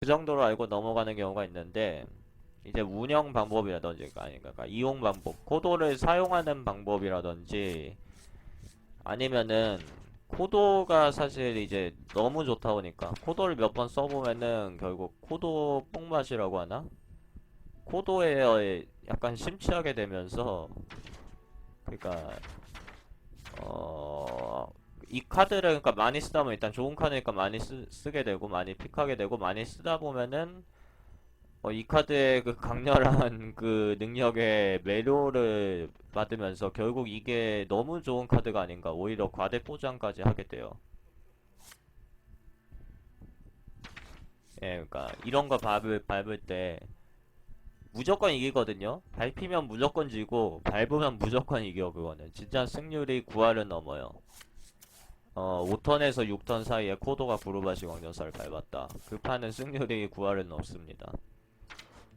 그 정도로 알고 넘어가는 경우가 있는데, 이제 운영 방법이라든지, 그러니까 이용 방법, 코도를 사용하는 방법이라든지, 아니면은 코도가 사실 이제 너무 좋다 보니까 코도를 몇 번 써보면은 결국 코도 뽕맛이라고 하나? 코도에 약간 심취하게 되면서, 그러니까 이 카드를 그러니까 많이 쓰다 보면 일단 좋은 카드니까 많이 쓰게 되고 많이 픽하게 되고 많이 쓰다 보면은 이 카드의 그 강렬한 그 능력의 매료를 받으면서 결국 이게 너무 좋은 카드가 아닌가, 오히려 과대 포장까지 하게 돼요. 예, 그러니까 이런 거 밟을 때 무조건 이기거든요. 밟히면 무조건 지고 밟으면 무조건 이겨. 그거는 진짜 승률이 9할은 넘어요. 5턴에서 6턴 사이에 코도가 구르바시 광전사를 밟았다. 그 판은 승률이 9할은 넘습니다.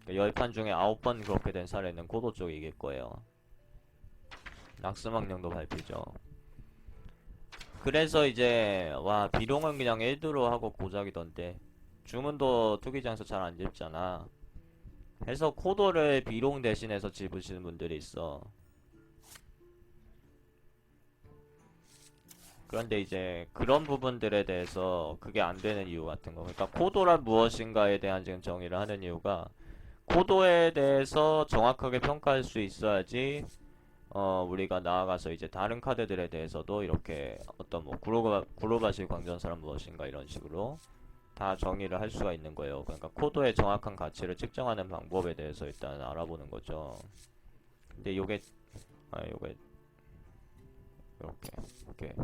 10판 중에 9번 그렇게 된 사례는 코도 쪽이 이길 거예요. 낙스망령도 밟히죠. 그래서 이제 와 비룡은 그냥 1드로 하고 고작이던데, 주문도 투기장에서 잘 안 집잖아. 해서 코도를 비룡 대신해서 집으시는 분들이 있어. 그런데 이제 그런 부분들에 대해서 그게 안 되는 이유 같은 거. 그러니까 코도란 무엇인가에 대한 지금 정의를 하는 이유가, 코도에 대해서 정확하게 평가할 수 있어야지 우리가 나아가서 이제 다른 카드들에 대해서도 이렇게 어떤 뭐 구로바시 광전사란 무엇인가 이런 식으로 다 정의를 할 수가 있는 거예요. 그러니까 코도의 정확한 가치를 측정하는 방법에 대해서 일단 알아보는 거죠. 근데 요게 이렇게 이렇게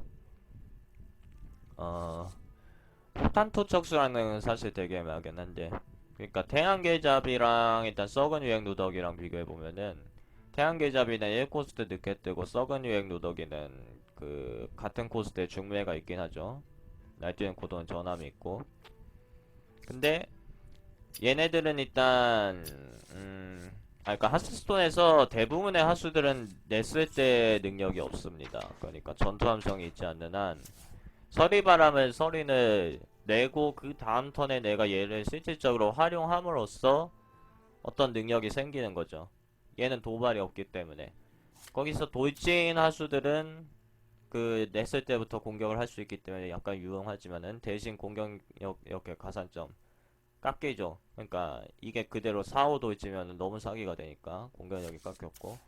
어 폭탄토척수라는 사실 되게 애매하긴 한데, 그러니까 태양계잡이랑 일단 썩은 유행 누더기랑 비교해 보면은 태양계잡이는 1코스트 늦게 뜨고 썩은 유행 누더기는 그 같은 코스트에 중매가 있긴 하죠. 날뛰는 코드는 전함이 있고. 근데 얘네들은 일단 그러니까 하스스톤에서 대부분의 하수들은 냈을 때 능력이 없습니다. 그러니까 전투 함성이 있지 않는 한 서리바람을 서린을 내고 그 다음 턴에 내가 얘를 실질적으로 활용함으로써 어떤 능력이 생기는 거죠. 얘는 도발이 없기 때문에. 거기서 돌진 하수들은 그 냈을 때부터 공격을 할 수 있기 때문에 약간 유용하지만은 대신 공격력 이렇게 가산점 깎이죠. 그러니까 이게 그대로 4, 5 돌지면 너무 사기가 되니까 공격력이 깎였고,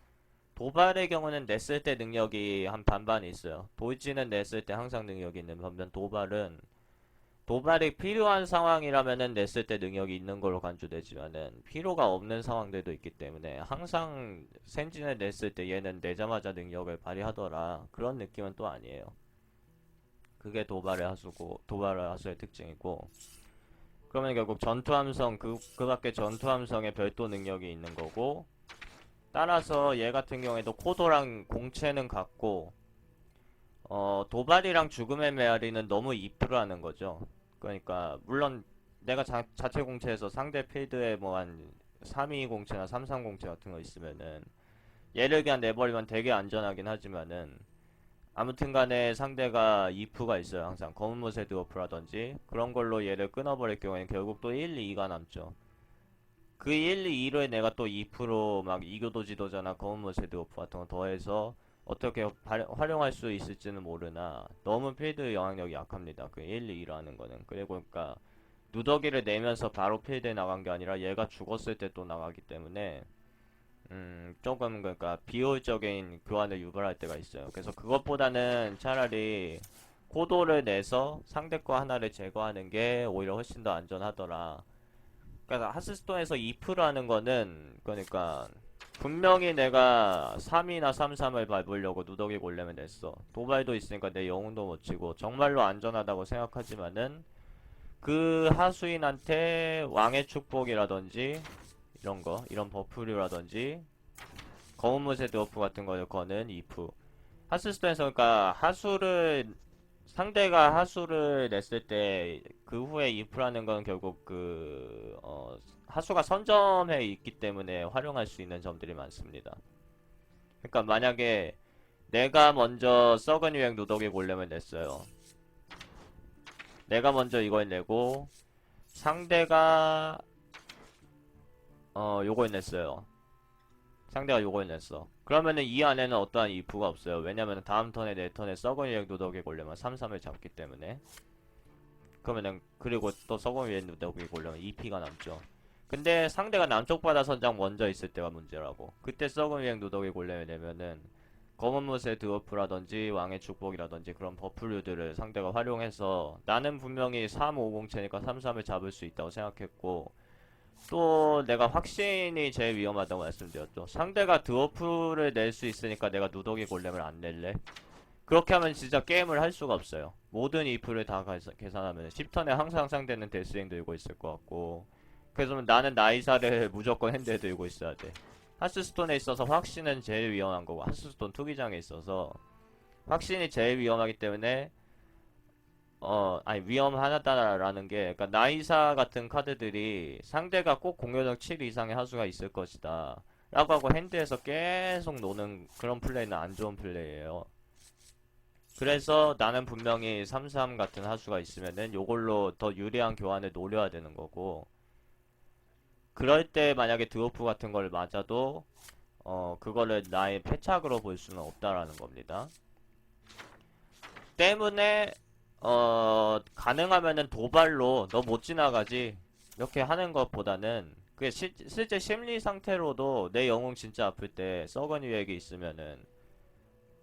도발의 경우는 냈을 때 능력이 한 반반 있어요. 돌지는 냈을 때 항상 능력이 있는 반면, 도발이 필요한 상황이라면은 냈을 때 능력이 있는 걸로 간주되지만은 필요가 없는 상황들도 있기 때문에 항상 센진을 냈을 때 얘는 내자마자 능력을 발휘하더라 그런 느낌은 또 아니에요. 그게 도발의 하수의 특징이고, 그러면 결국 전투함성 그 밖에 전투함성에 별도 능력이 있는 거고, 따라서 얘 같은 경우에도 코도랑 공채는 같고, 도발이랑 죽음의 메아리는 너무 이프라는 거죠. 그러니까 물론 내가 자체 공채에서 상대 필드에 뭐 한 3-2 공채나 3-3 공채 같은 거 있으면은 얘를 그냥 내버리면 되게 안전하긴 하지만은, 아무튼 간에 상대가 이프가 있어요. 항상 검은 무쇠 드워프라든지 그런 걸로 얘를 끊어버릴 경우에는 결국 또 1, 2가 남죠. 그 1, 2를 내가 또 2%막 이교도 지도자나 검은 무쇠 드워프 같은 거 더해서 어떻게 활용할 수 있을지는 모르나 너무 필드 영향력이 약합니다. 그 1, 2라는 거는. 그리고 그러니까 누더기를 내면서 바로 필드에 나간 게 아니라 얘가 죽었을 때 또 나가기 때문에 조금 그러니까 비효율적인 교환을 유발할 때가 있어요. 그래서 그것보다는 차라리 코도를 내서 상대 거 하나를 제거하는 게 오히려 훨씬 더 안전하더라. 그러니까 하스스톤에서 2%라는 거는, 그러니까 분명히 내가 3이나 3-3을 밟으려고 누더기 골렘을 냈어. 도발도 있으니까 내 영웅도 못 치고 정말로 안전하다고 생각하지만은 그 하수인한테 왕의 축복이라든지 이런 거, 이런 버프류라든지 검은 무쇠 드워프 같은 걸 거는 이프. 하스스톤에서 그러니까 상대가 하수를 냈을 때 그 후에 이프라는 건 결국 하수가 선점해 있기 때문에 활용할 수 있는 점들이 많습니다. 그러니까 만약에 내가 먼저 썩은 유행 누더기 골렘을 냈어요. 내가 먼저 이걸 내고 상대가 요걸 냈어요. 상대가 요걸 냈어. 그러면은 이 안에는 어떠한 if가 없어요. 왜냐면은 다음 턴에 내 턴에 썩은 유행 누더기 걸려면 3-3을 잡기 때문에. 그러면은 그리고 또 썩은 유행 누더기 걸려면 2p가 남죠. 근데 상대가 남쪽 바다 선장 먼저 있을 때가 문제라고. 그때 썩은 유행 누더기 골렘을 내면은 검은 무쇠 드워프라든지 왕의 축복이라든지 그런 버프류들을 상대가 활용해서 나는 분명히 350채니까 3-3을 잡을 수 있다고 생각했고, 또 내가 확신이 제일 위험하다고 말씀드렸죠. 상대가 드워프를 낼 수 있으니까 내가 누더기 골렘을 안 낼래? 그렇게 하면 진짜 게임을 할 수가 없어요. 모든 if를 다 계산하면 10턴에 항상 상대는 데스윙 들고 있을 것 같고, 그래서 나는 나이사를 무조건 핸드에 들고 있어야 돼. 하스스톤에 있어서 확신은 제일 위험한 거고, 하스스톤 투기장에 있어서 확신이 제일 위험하기 때문에 아니 위험하다라는 게, 그러니까 나이사 같은 카드들이 상대가 꼭 공격력 7 이상의 하수가 있을 것이다 라고 하고 핸드에서 계속 노는 그런 플레이는 안 좋은 플레이예요. 그래서 나는 분명히 3-3 같은 하수가 있으면은 요걸로 더 유리한 교환을 노려야 되는 거고, 그럴 때 만약에 드워프 같은 걸 맞아도 그거를 나의 패착으로 볼 수는 없다라는 겁니다. 때문에 가능하면은 도발로 너 못 지나가지 이렇게 하는 것보다는, 그게 실제 심리 상태로도 내 영웅 진짜 아플 때 썩은 유액이 있으면은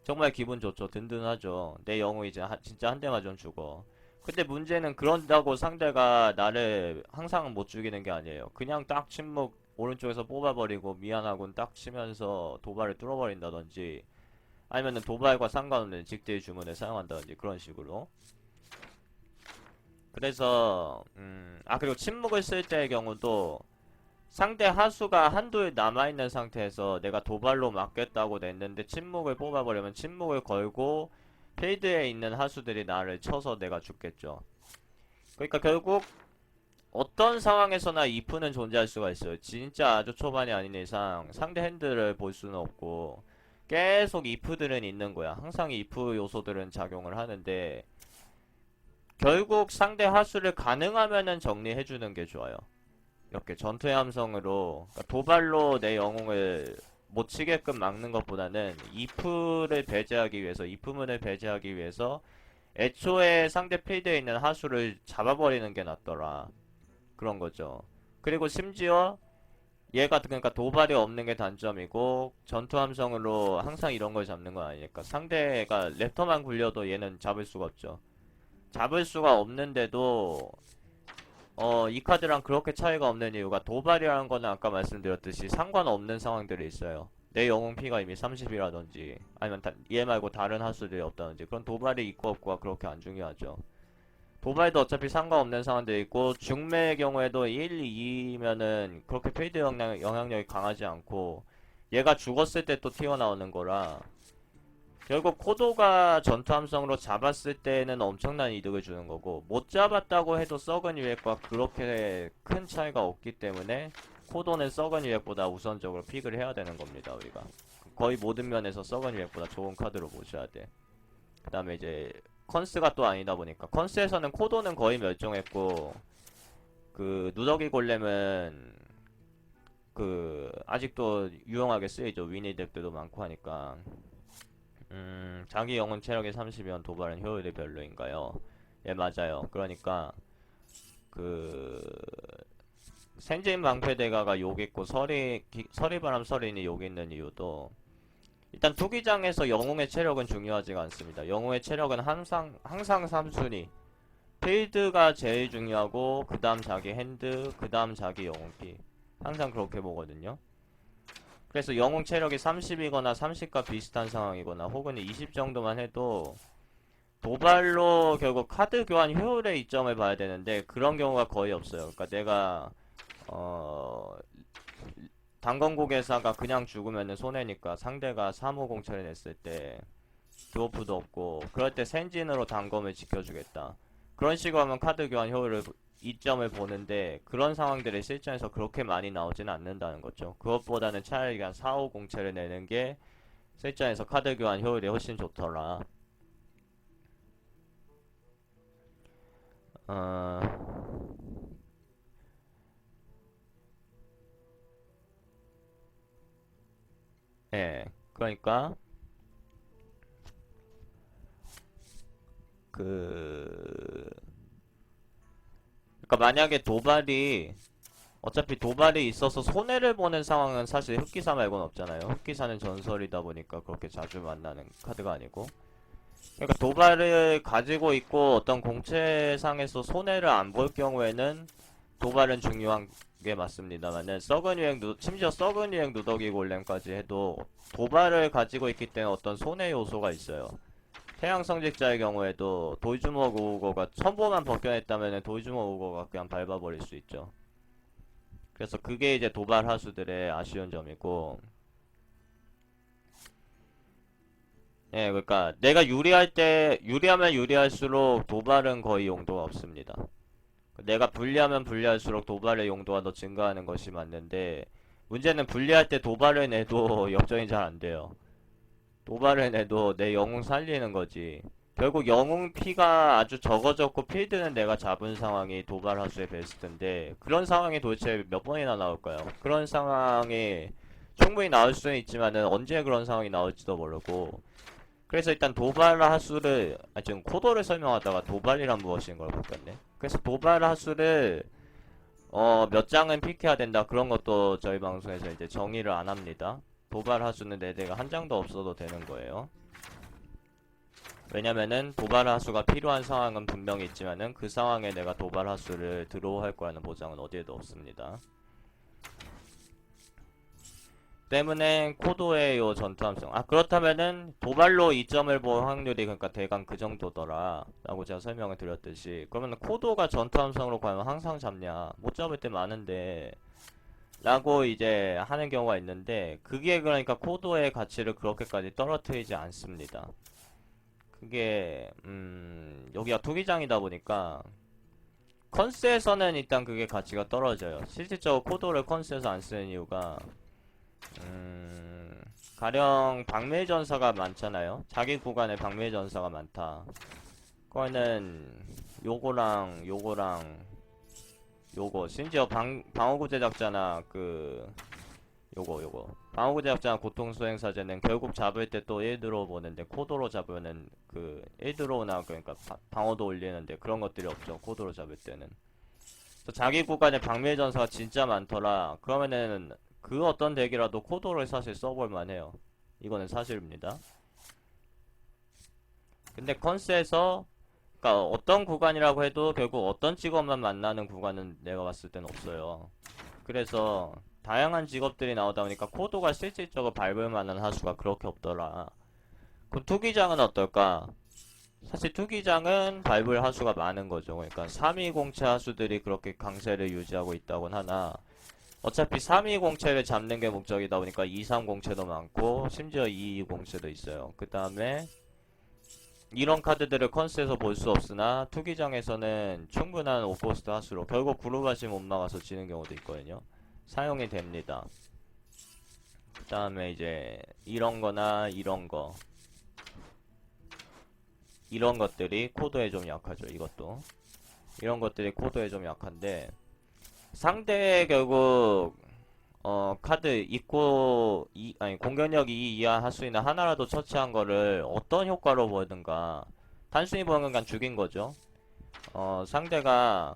정말 기분 좋죠. 든든하죠. 내 영웅 이제 진짜 한 대만 좀 죽어. 근데 문제는 그런다고 상대가 나를 항상 못 죽이는 게 아니에요. 그냥 딱 침묵 오른쪽에서 뽑아버리고 미안하군 딱 치면서 도발을 뚫어버린다든지, 아니면은 도발과 상관없는 직대의 주문을 사용한다든지 그런 식으로. 그래서 그리고 침묵을 쓸 때의 경우도 상대 하수가 한둘 남아있는 상태에서 내가 도발로 막겠다고 냈는데 침묵을 뽑아버리면 침묵을 걸고 필드에 있는 하수들이 나를 쳐서 내가 죽겠죠. 그러니까 결국 어떤 상황에서나 if는 존재할 수가 있어요. 진짜 아주 초반이 아닌 이상 상대 핸들을 볼 수는 없고 계속 if들은 있는 거야. 항상 if 요소들은 작용을 하는데 결국 상대 하수를 가능하면은 정리해주는 게 좋아요. 이렇게 전투의 함성으로, 그러니까 도발로 내 영웅을 못 치게끔 막는 것보다는 if를 배제하기 위해서, if문을 배제하기 위해서 애초에 상대 필드에 있는 하수를 잡아버리는 게 낫더라. 그런 거죠. 그리고 심지어 얘가 그러니까 도발이 없는 게 단점이고 전투 함성으로 항상 이런 걸 잡는 건 아니니까 상대가 랩터만 굴려도 얘는 잡을 수가 없죠. 잡을 수가 없는데도 이 카드랑 그렇게 차이가 없는 이유가, 도발이라는 거는 아까 말씀드렸듯이 상관없는 상황들이 있어요. 내 영웅 피가 이미 30이라든지 아니면 얘 말고 다른 하수들이 없다든지, 그런 도발이 있고 없고가 그렇게 안 중요하죠. 도발도 어차피 상관없는 상황들이 있고, 중매의 경우에도 1, 2면은 그렇게 필드 영향력이 강하지 않고 얘가 죽었을 때 또 튀어나오는 거라, 결국 코도가 전투 함성으로 잡았을 때는 엄청난 이득을 주는 거고, 못 잡았다고 해도 썩은 유액과 그렇게 큰 차이가 없기 때문에 코도는 썩은 유액보다 우선적으로 픽을 해야 되는 겁니다. 우리가 거의 모든 면에서 썩은 유액보다 좋은 카드로 보셔야 돼. 그 다음에 이제 컨스가 또 아니다 보니까, 컨스에서는 코도는 거의 멸종했고 그 누더기 골렘은 그 아직도 유용하게 쓰이죠. 위니 덱들도 많고 하니까. 자기 영혼 체력이 30이면 도발은 효율이 별로인가요? 예, 맞아요. 그러니까 그 생진 방패대가가 욕 있고 서리바람 서린이 욕 있는 이유도, 일단 투기장에서 영웅의 체력은 중요하지가 않습니다. 영웅의 체력은 항상 3순위. 필드가 제일 중요하고 그 다음 자기 핸드, 그 다음 자기 영웅피, 항상 그렇게 보거든요. 그래서 영웅 체력이 30이거나 30과 비슷한 상황이거나 혹은 20 정도만 해도 도발로 결국 카드 교환 효율의 이점을 봐야 되는데 그런 경우가 거의 없어요. 그러니까 내가 어 단검고개사가 그냥 죽으면은 손해니까 상대가 350 처리냈을 때 드워프도 없고 그럴 때 센진으로 단검을 지켜주겠다, 그런 식으로 하면 카드 교환 효율을 이점을 보는데, 그런 상황들이 실전에서 그렇게 많이 나오지는 않는다는 거죠. 그것보다는 차라리 그냥 4507을 내는 게 실전에서 카드 교환 효율이 훨씬 좋더라. 어... 예. 그러니까 그 그러니까 만약에 도발이 어차피 도발이 있어서 손해를 보는 상황은 사실 흑기사 말고는 없잖아요. 흑기사는 전설이다 보니까 그렇게 자주 만나는 카드가 아니고. 그러니까 도발을 가지고 있고 어떤 공채상에서 손해를 안 볼 경우에는 도발은 중요한 게 맞습니다만은 심지어 썩은 유행 누더기 골렘까지 해도 도발을 가지고 있기 때문에 어떤 손해 요소가 있어요. 태양 성직자의 경우에도 도이즈모 우우거가 첨보만 벗겨냈다면 도이즈모 우우거가 그냥 밟아버릴 수 있죠. 그래서 그게 이제 도발 하수들의 아쉬운 점이고, 예, 그러니까 내가 유리하면 유리할수록 도발은 거의 용도가 없습니다. 내가 불리하면 불리할수록 도발의 용도가 더 증가하는 것이 맞는데, 문제는 불리할 때 도발을 내도 역전이 잘 안 돼요. 도발을 내도 내 영웅 살리는 거지. 결국 영웅 피가 아주 적어졌고 필드는 내가 잡은 상황이 도발 하수의 베스트인데, 그런 상황이 도대체 몇 번이나 나올까요? 그런 상황이 충분히 나올 수는 있지만은 언제 그런 상황이 나올지도 모르고, 그래서 일단 도발 하수를 지금 코드를 설명하다가 도발이란 무엇인 걸 바꿨네. 그래서 도발 하수를 몇 장은 픽해야 된다, 그런 것도 저희 방송에서 이제 정의를 안 합니다. 도발 하수는 내 대가 한 장도 없어도 되는 거예요. 왜냐면은 도발 하수가 필요한 상황은 분명히 있지만은 그 상황에 내가 도발 하수를 드로우할 거라는 보장은 어디에도 없습니다. 때문에 코도의 요 전투함성, 그렇다면은 도발로 2점을 볼 확률이 그러니까 대강 그 정도더라 라고 제가 설명을 드렸듯이, 그러면 코도가 전투함성으로 과연 항상 잡냐, 못 잡을 때 많은데 라고 이제 하는 경우가 있는데, 그게 그러니까 코도의 가치를 그렇게까지 떨어뜨리지 않습니다. 그게 여기가 투기장이다 보니까 컨스에서는 일단 그게 가치가 떨어져요. 실질적으로 코도를 컨스에서 안 쓰는 이유가 음, 가령 방매전사가 많잖아요. 자기 구간에 방매전사가 많다. 그거는 요거랑 요거, 심지어 방어구 제작자나 요거 방어구 제작자나 고통수행사제는 결국 잡을 때 또 1드로우 보는데, 코도로 잡으면은 그 1드로우나 그러니까 방어도 올리는데 그런 것들이 없죠, 코도로 잡을 때는. 그래서 자기 구간에 방매전사가 진짜 많더라 그러면은 그 어떤 덱이라도 코도를 사실 써볼만 해요. 이거는 사실입니다. 근데 컨스에서 그러니까 어떤 구간이라고 해도 결국 어떤 직업만 만나는 구간은 내가 봤을 땐 없어요. 그래서 다양한 직업들이 나오다 보니까 코도가 실질적으로 밟을 만한 하수가 그렇게 없더라. 그럼 투기장은 어떨까? 사실 투기장은 밟을 하수가 많은 거죠. 그러니까 3위 공채 하수들이 그렇게 강세를 유지하고 있다곤 하나, 어차피 3위 공채를 잡는 게 목적이다 보니까 2, 3 공채도 많고 심지어 2, 2 공채도 있어요. 그 다음에 이런 카드들을 컨스에서 볼 수 없으나 투기장에서는 충분한 오코스트 하수로 결국 구루바시 못 막아서 지는 경우도 있거든요. 사용이 됩니다. 그 다음에 이제 이런 거나 이런 것들이 코드에 좀 약하죠. 이것도 이런 것들이 코드에 좀 약한데, 상대 결국 카드 있고 아니 공격력 2 이하 하수이나 하나라도 처치한 거를 어떤 효과로 보든가 단순히 보면 그냥 죽인 거죠. 상대가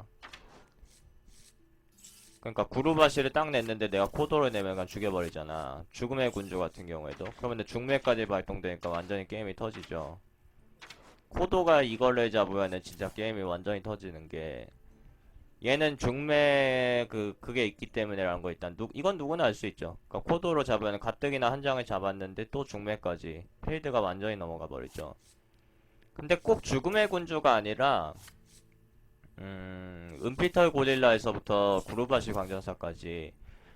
그러니까 구루바시를 딱 냈는데 내가 코도를 내면 그냥 죽여버리잖아. 죽음의 군주 같은 경우에도. 그러면 중매까지 발동되니까 완전히 게임이 터지죠. 코도가 이걸를 잡으면은 진짜 게임이 완전히 터지는 게, 얘는 중매 그게 있기 때문에라는 거 일단 이건 누구나 알 수 있죠. 그러니까 코도로 잡으면 가뜩이나 한 장을 잡았는데 또 중매까지 필드가 완전히 넘어가 버리죠. 근데 꼭 죽음의 군주가 아니라 은피털 고릴라에서부터 구루바시 광전사까지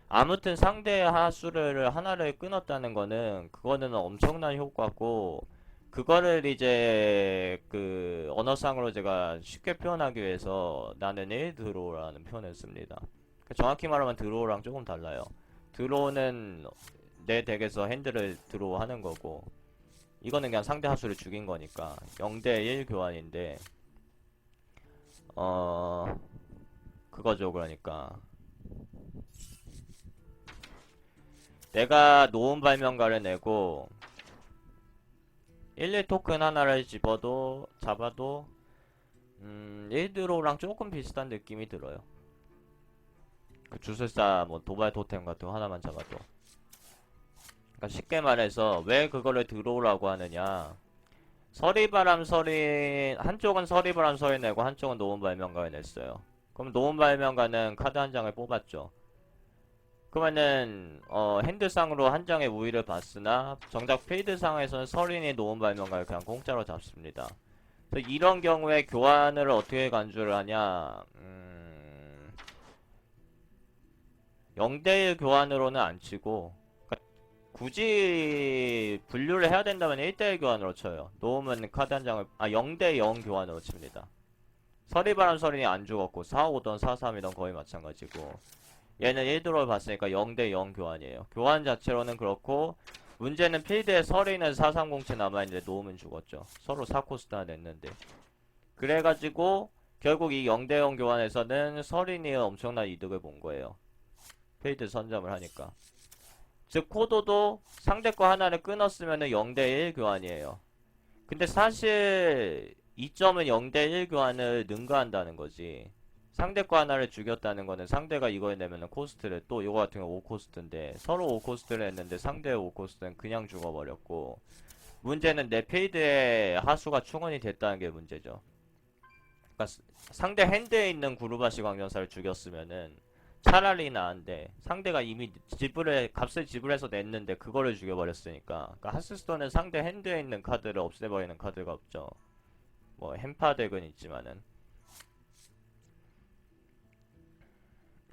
아무튼 상대 하수를 하나를 끊었다는 거는 그거는 엄청난 효과고, 그거를 이제 그 언어상으로 제가 쉽게 표현하기 위해서 나는 1 드로우라는 표현을 씁니다. 정확히 말하면 드로우랑 조금 달라요. 드로우는 내 덱에서 핸들을 드로우 하는 거고, 이거는 그냥 상대 하수를 죽인 거니까 0대 1 교환인데, 어 그거죠. 그러니까 내가 노은 발명가를 내고 1, 2토큰 하나를 잡아도 1드로우랑 조금 비슷한 느낌이 들어요. 그 주술사 뭐 도발 토템 같은 거 하나만 잡아도. 그러니까 쉽게 말해서 왜 그거를 드로우라고 하느냐. 서리바람 서린 한쪽은 서리바람 서린 내고 한쪽은 노은 발명가를 냈어요. 그럼 노은 발명가는 카드 한 장을 뽑았죠. 그러면은 핸드상으로 한 장의 우위를 봤으나 정작 필드상에서는 서린이 노은 발명가를 그냥 공짜로 잡습니다. 그래서 이런 경우에 교환을 어떻게 간주를 하냐. 0대1 교환으로는 안 치고, 그러니까 굳이 분류를 해야 된다면 1대1 교환으로 쳐요. 놓으면 카드 한 장을 0대0 교환으로 칩니다. 서리바람 서린이 안 죽었고 4-5던 4-3이던 거의 마찬가지고, 얘는 1드로를 봤으니까 0대0 교환이에요. 교환 자체로는 그렇고, 문제는 필드에 서린은 4-3공채 남아있는데 놓으면 죽었죠. 서로 4코스트나 냈는데. 그래가지고 결국 이 0대0 교환에서는 서린이 엄청난 이득을 본 거예요. 필드 선점을 하니까. 즉 코도도 상대 거 하나를 끊었으면은 0대1 교환이에요. 근데 사실 이점은 0대1 교환을 능가한다는 거지. 상대 거 하나를 죽였다는 거는 상대가 이걸 내면은 코스트를 또 이거 같은 경우 5코스트인데 서로 5코스트를 했는데 상대의 5코스트는 그냥 죽어버렸고, 문제는 내 필드의 하수가 충원이 됐다는 게 문제죠. 그러니까 상대 핸드에 있는 구루바시 광전사를 죽였으면은 차라리 나은데, 상대가 이미 값을 지불해서 냈는데 그거를 죽여버렸으니까. 그러니까 하스스톤은 상대 핸드에 있는 카드를 없애버리는 카드가 없죠. 뭐 햄파덱은 있지만은.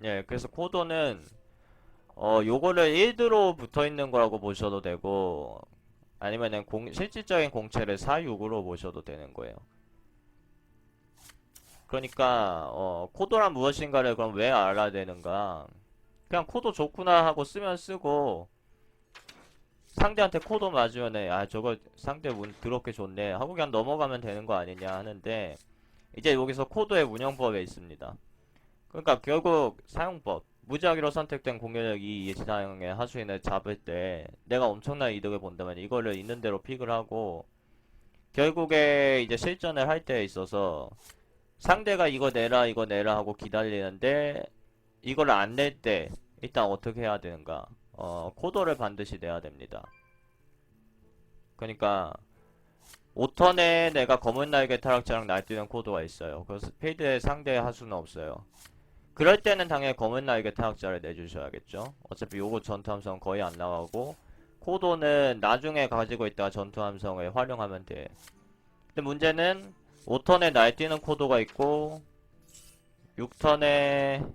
예, 그래서 코도는 요거를 1드로 붙어있는 거라고 보셔도 되고, 아니면은 실질적인 공채를 4-6으로 보셔도 되는 거예요. 그러니까 코도란 무엇인가를 그럼 왜 알아야 되는가. 그냥 코도 좋구나 하고 쓰면 쓰고, 상대한테 코도 맞으면은 저거 상대 더럽게 좋네 하고 그냥 넘어가면 되는 거 아니냐 하는데, 이제 여기서 코도의 운영법에 있습니다. 그러니까 결국 사용법, 무작위로 선택된 공격력 2 이상의 하수인을 잡을 때 내가 엄청난 이득을 본다면 이거를 있는 대로 픽을 하고, 결국에 이제 실전을 할 때에 있어서 상대가 이거 내라 하고 기다리는데 이걸 안 낼 때 일단 어떻게 해야 되는가. 코도를 반드시 내야 됩니다. 그러니까 5턴에 내가 검은 날개 타락자랑 날뛰는 코도가 있어요. 그래서 필드에 상대 하수는 없어요. 그럴 때는 당연히 검은 날개 타락자를 내주셔야겠죠. 어차피 요거 전투 함성 거의 안 나가고, 코도는 나중에 가지고 있다가 전투 함성을 활용하면 돼. 근데 문제는 5턴에 날뛰는 코도가 있고 6턴에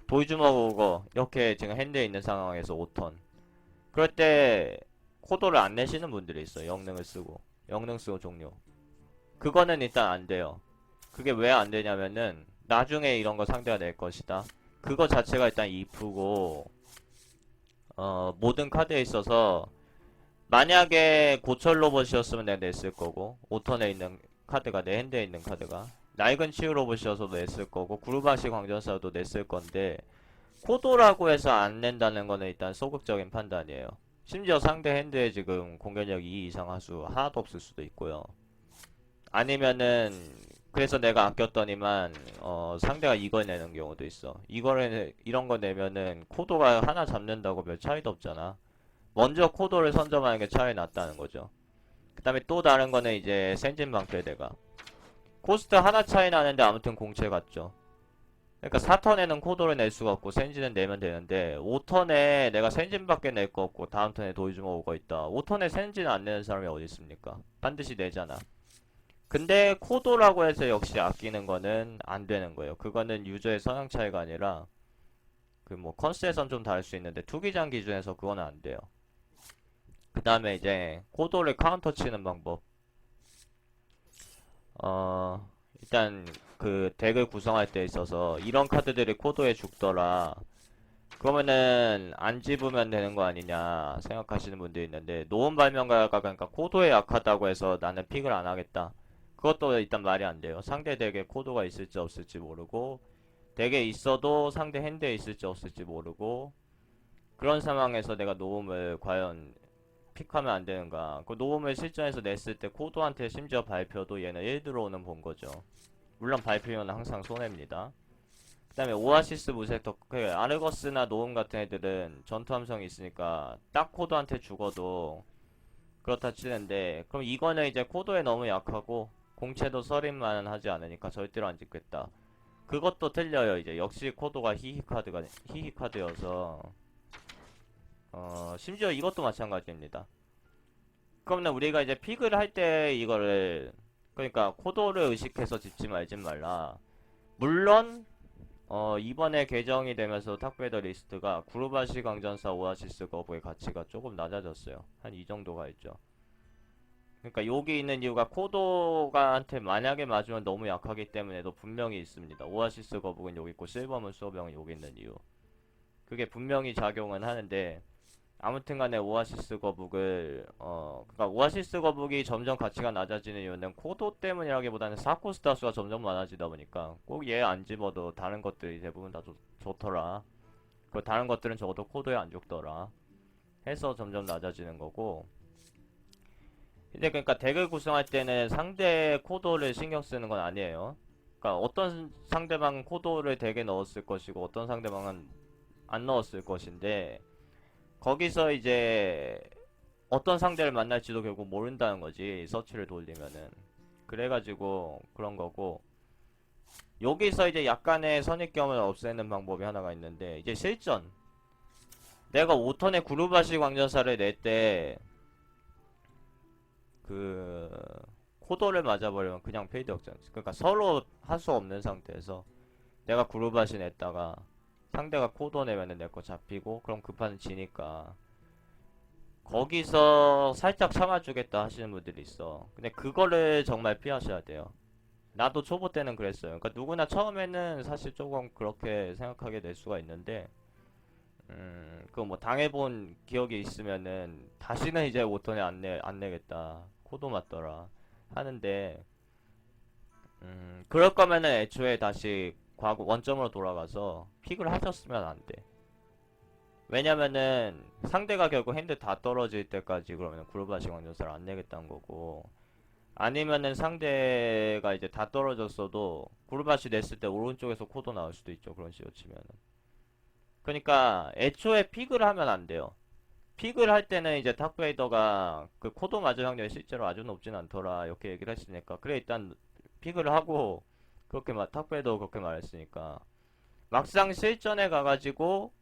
돌주먹 오거 이렇게 지금 핸드에 있는 상황에서 5턴, 그럴 때 코도를 안 내시는 분들이 있어요. 영능을 쓰고 영능 쓰고 종료. 그거는 일단 안 돼요. 그게 왜 안 되냐면은 나중에 이런 거 상대가 낼 것이다, 그거 자체가 일단 if고, 모든 카드에 있어서 만약에 고철 로봇이었으면 내가 냈을 거고, 5턴에 있는 카드가 내 핸드에 있는 카드가 낡은 치유 로봇이어서도 냈을 거고, 구루바시 광전사도 냈을 건데, 코도라고 해서 안 낸다는 거는 일단 소극적인 판단이에요. 심지어 상대 핸드에 지금 공격력 2 이상 하수 하나도 없을 수도 있고요. 아니면은 그래서 내가 아꼈더니만 상대가 이걸 내는 경우도 있어. 이런 거 내면은 코도가 하나 잡는다고 별 차이도 없잖아. 먼저 코도를 선점하는 게 차이 났다는 거죠. 그 다음에 또 다른 거는 이제 센진 방패대가 코스트 하나 차이 나는데 아무튼 공채 같죠. 그러니까 4턴에는 코도를 낼 수가 없고 센진은 내면 되는데, 5턴에 내가 센진밖에 낼 거 없고 다음 턴에 도이즈모 오가 있다. 5턴에 센진 안 내는 사람이 어디 있습니까? 반드시 내잖아. 근데 코도라고 해서 역시 아끼는 거는 안 되는 거예요. 그거는 유저의 성향 차이가 아니라 그 뭐 컨스에선 좀 다를 수 있는데 투기장 기준에서 그거는 안 돼요. 그 다음에 이제 코도를 카운터 치는 방법. 일단 그 덱을 구성할 때 있어서 이런 카드들이 코도에 죽더라, 그러면은 안 집으면 되는 거 아니냐 생각하시는 분들이 있는데, 노은 발명가가 그러니까 코도에 약하다고 해서 나는 픽을 안 하겠다, 그것도 일단 말이 안 돼요. 상대 덱에 코도가 있을지 없을지 모르고, 덱에 있어도 상대 핸드에 있을지 없을지 모르고, 그런 상황에서 내가 노움을 과연 픽하면 안 되는가. 그 노움을 실전에서 냈을 때 코도한테 심지어 발표도 얘는 1 들어오는 본 거죠. 물론 발표는 항상 손해입니다. 그 다음에 오아시스 무색터, 그 아르거스나 노움 같은 애들은 전투 함성이 있으니까 딱 코도한테 죽어도 그렇다 치는데, 그럼 이거는 이제 코도에 너무 약하고 공채도 서린만 하지 않으니까 절대로 안 짓겠다. 그것도 틀려요. 이제 역시 코도가 히히 카드여서 심지어 이것도 마찬가지입니다. 그러면 우리가 이제 픽을 할 때 이거를, 그러니까 코도를 의식해서 짓지 말진 말라. 물론 이번에 개정이 되면서 탁베더 리스트가 구르바시 강전사 오아시스 거부의 가치가 조금 낮아졌어요. 한 이 정도가 있죠. 그러니까 여기 있는 이유가 코도가한테 만약에 맞으면 너무 약하기 때문에도 분명히 있습니다. 오아시스 거북은 여기 있고 실버문 수호병은 여기 있는 이유. 그게 분명히 작용은 하는데, 아무튼 간에 오아시스 거북을 그러니까 오아시스 거북이 점점 가치가 낮아지는 이유는 코도 때문이라기보다는 사코스타 수가 점점 많아지다 보니까 꼭 얘 안 집어도 다른 것들이 대부분 다 좋더라. 그 다른 것들은 적어도 코도에 안 죽더라 해서 점점 낮아지는 거고. 근데 그러니까 덱을 구성할 때는 상대 코도를 신경 쓰는 건 아니에요. 그러니까 어떤 상대방은 코도를 덱에 넣었을 것이고 어떤 상대방은 안 넣었을 것인데, 거기서 이제 어떤 상대를 만날지도 결국 모른다는 거지, 서치를 돌리면은. 그래가지고 그런 거고, 여기서 이제 약간의 선입견을 없애는 방법이 하나가 있는데, 이제 실전 내가 5턴에 구르바시 광전사를 낼 때 그 코도를 맞아버리면 그냥 페이드 역전. 그러니까 서로 할 수 없는 상태에서 내가 구르바시 냈다가 상대가 코도 내면은 내 거 잡히고, 그럼 그 판은 지니까 거기서 살짝 참아주겠다 하시는 분들이 있어. 근데 그거를 정말 피하셔야 돼요. 나도 초보 때는 그랬어요. 그러니까 누구나 처음에는 사실 조금 그렇게 생각하게 될 수가 있는데, 그 뭐 당해본 기억이 있으면은 다시는 이제 5턴에 안 내겠다. 코도 맞더라. 하는데, 그럴 거면은 애초에 다시 과거 원점으로 돌아가서 픽을 하셨으면 안 돼. 왜냐면은 상대가 결국 핸드 다 떨어질 때까지 그러면 구르바시 광전사를 안 내겠다는 거고, 아니면은 상대가 이제 다 떨어졌어도 구르바시 냈을 때 오른쪽에서 코도 나올 수도 있죠. 그런 식으로 치면은. 그러니까 애초에 픽을 하면 안 돼요. 픽을 할 때는 이제 탁베이더가 그 코도 맞을 확률이 실제로 아주 높진 않더라 이렇게 얘기를 했으니까, 그래 일단 픽을 하고, 그렇게 탁베이더 그렇게 말했으니까 막상 실전에 가가지고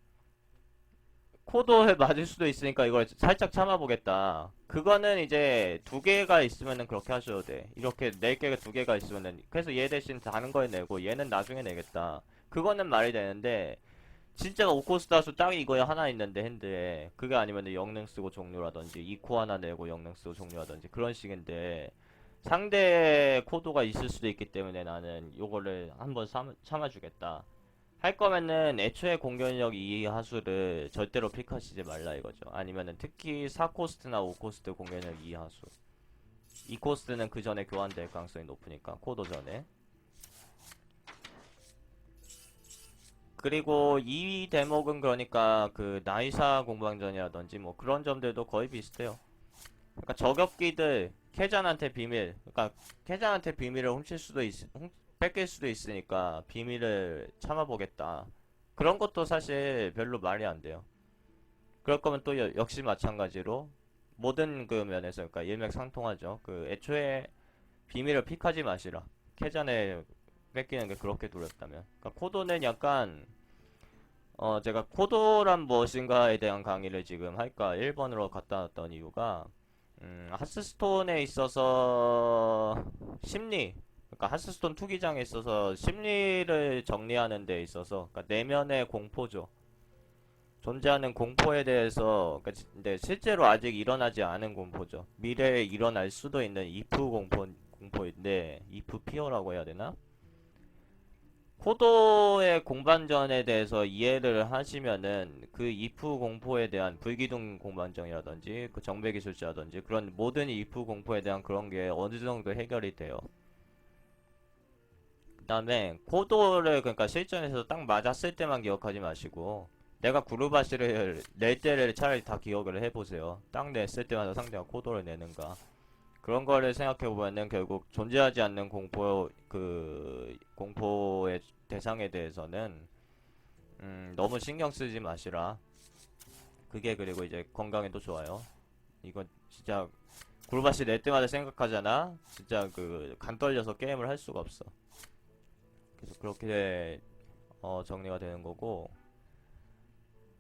코도에 맞을 수도 있으니까 이걸 살짝 참아보겠다. 그거는 이제 두 개가 있으면은 그렇게 하셔도 돼. 이렇게 네 개가 두 개가 있으면은, 그래서 얘 대신 다른 거에 내고 얘는 나중에 내겠다. 그거는 말이 되는데, 진짜 오코스타수 딱 이거에 하나 있는데 핸드에 그게 아니면은 영능 쓰고 종료라든지 이코 하나 내고 영능 쓰고 종료라든지 그런 식인데, 상대 코도가 있을 수도 있기 때문에 나는 요거를 한번 참아주겠다 할 거면은 애초에 공격력 2 하수를 절대로 픽하시지 말라 이거죠. 아니면은 특히 4코스트나 5코스트 공격력 2 하수. 2코스트는 그 전에 교환될 가능성이 높으니까 코도 전에. 그리고 이 대목은 그러니까 그 나이사 공방전이라든지 뭐 그런 점들도 거의 비슷해요. 그러니까 저격기들 캐잔한테 비밀, 그러니까 캐잔한테 비밀을 뺏길 수도 있으니까 비밀을 참아보겠다. 그런 것도 사실 별로 말이 안 돼요. 그럴 거면 또 역시 마찬가지로 모든 그 면에서 그러니까 일맥상통하죠. 그 애초에 비밀을 픽하지 마시라. 캐잔에 뺏기는 게 그렇게 두렵다면. 그러니까 코도는 약간 제가 코도란 무엇인가에 대한 강의를 지금 할까 1번으로 갖다 놨던 이유가, 하스스톤에 있어서 심리, 그러니까 하스스톤 투기장에 있어서 심리를 정리하는 데 있어서, 그러니까 내면의 공포죠. 존재하는 공포에 대해서, 그러니까 근데 실제로 아직 일어나지 않은 공포죠. 미래에 일어날 수도 있는 if 공포인데, if 피어라고 해야 되나? 코도의 공반전에 대해서 이해를 하시면은 그 if 공포에 대한 불기둥 공반전이라든지 그 정배 기술자라든지 그런 모든 if 공포에 대한 그런 게 어느 정도 해결이 돼요. 그 다음에 코도를 그러니까 실전에서 딱 맞았을 때만 기억하지 마시고 내가 구르바시를 낼 때를 차라리 다 기억을 해보세요. 딱 냈을 때마다 상대가 코도를 내는가. 그런 거를 생각해보면은 결국 존재하지 않는 공포의 대상에 대해서는 너무 신경 쓰지 마시라. 그게 그리고 이제 건강에도 좋아요. 이건 진짜 구르바시 낼 때마다 생각하잖아. 진짜 그 간 떨려서 게임을 할 수가 없어. 그래서 그렇게 정리가 되는 거고.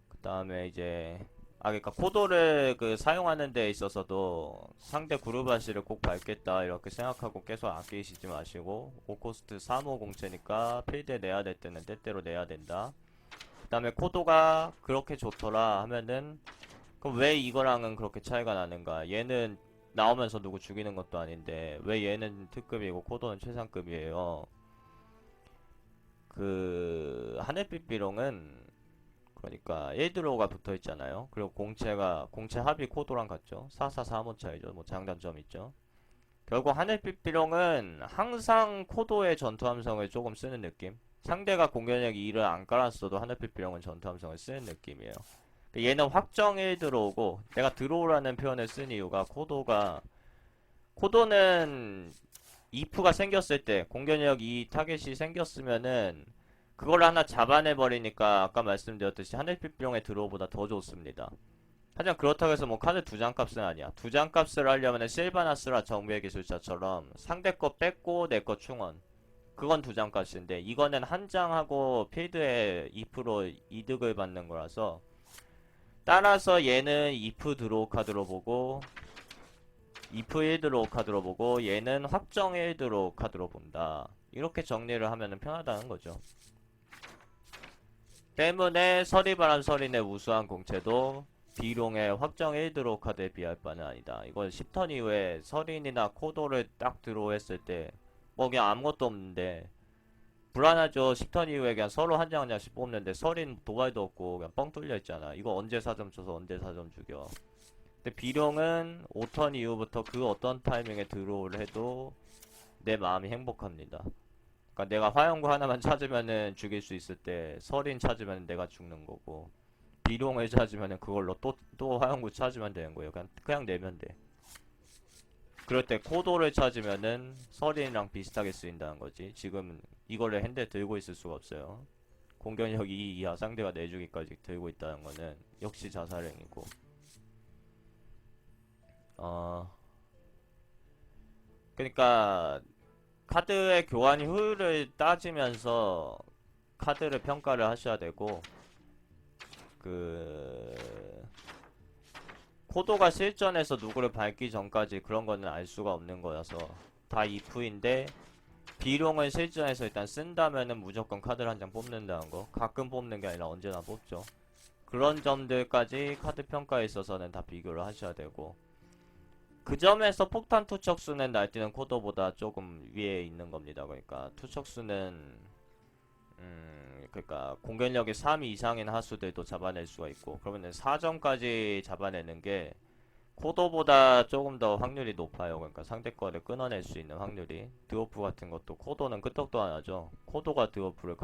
그 다음에 이제 그러니까 코도를 그 사용하는 데 있어서도 상대 구르바시를 꼭 밟겠다 이렇게 생각하고 계속 아끼시지 마시고 5코스트 3호 공채니까 필드에 내야 될 때는 때때로 내야 된다. 그 다음에 코도가 그렇게 좋더라 하면은 그럼 왜 이거랑은 그렇게 차이가 나는가? 얘는 나오면서 누구 죽이는 것도 아닌데 왜 얘는 특급이고 코도는 최상급이에요? 그 하늘빛 비룡은 그러니까 1드로우가 붙어 있잖아요. 그리고 공채 합이 코도랑 같죠. 443호 차이죠. 뭐 장단점 있죠. 결국 하늘빛 비룡은 항상 코도의 전투 함성을 조금 쓰는 느낌. 상대가 공격력 2를 안 깔았어도 하늘빛 비룡은 전투 함성을 쓰는 느낌이에요. 얘는 확정 1드로우고 내가 드로우라는 표현을 쓴 이유가 코도는 if가 생겼을 때 공격력 2 타겟이 생겼으면은 그걸 하나 잡아내 버리니까 아까 말씀드렸듯이 하늘빛 비룡의 드로우보다 더 좋습니다. 하지만 그렇다고 해서 뭐 카드 두 장 값은 아니야. 두 장 값을 하려면 실바나스라 정비의 기술자처럼 상대 거 뺏고 내 거 충원. 그건 두 장 값인데 이거는 한 장하고 필드에 2% 이득을 받는 거라서 따라서 얘는 if 드로우 카드로 보고 if 1 드로우 카드로 보고 얘는 확정 1 드로우 카드로 본다. 이렇게 정리를 하면 편하다는 거죠. 때문에 서리바람 서린의 우수한 공채도 비룡의 확정 1드로우 카드에 비할 바는 아니다. 이건 10턴 이후에 서린이나 코도를 딱 드로우했을 때 뭐 그냥 아무것도 없는데 불안하죠. 10턴 이후에 그냥 서로 한 장 한 장씩 뽑는데 서린 도발도 없고 그냥 뻥 뚫려 있잖아. 이거 언제 4점 쳐서 언제 4점 죽여. 근데 비룡은 5턴 이후부터 그 어떤 타이밍에 드로우를 해도 내 마음이 행복합니다. 그러니까 내가 화염구 하나만 찾으면은 죽일 수 있을 때 서린 찾으면 내가 죽는 거고 비룡을 찾으면은 그걸로 또 화염구 찾으면 되는 거예요. 그냥 내면 돼. 그럴 때 코도를 찾으면은 서린이랑 비슷하게 쓰인다는 거지. 지금 이거를 핸드에 들고 있을 수가 없어요. 공격력 2 이하 상대가 내주기까지 들고 있다는 거는 역시 자살행위고. 어, 그러니까 카드의 교환 효율을 따지면서 카드를 평가를 하셔야 되고 그 코도가 실전에서 누구를 밟기 전까지 그런 거는 알 수가 없는 거여서 다 if인데 비룡은 실전에서 일단 쓴다면은 무조건 카드를 한 장 뽑는다는 거. 가끔 뽑는 게 아니라 언제나 뽑죠. 그런 점들까지 카드 평가에 있어서는 다 비교를 하셔야 되고 그 점에서 폭탄 투척수는 날뛰는 코도보다 조금 위에 있는 겁니다. 그러니까 투척수는 그러니까 공격력이 3 이상인 하수들도 잡아낼 수가 있고 그러면은 4점까지 잡아내는 게 코도보다 조금 더 확률이 높아요. 그러니까 상대 거를 끊어낼 수 있는 확률이 드워프 같은 것도 코도는 끄떡도 안 하죠. 코도가 드워프를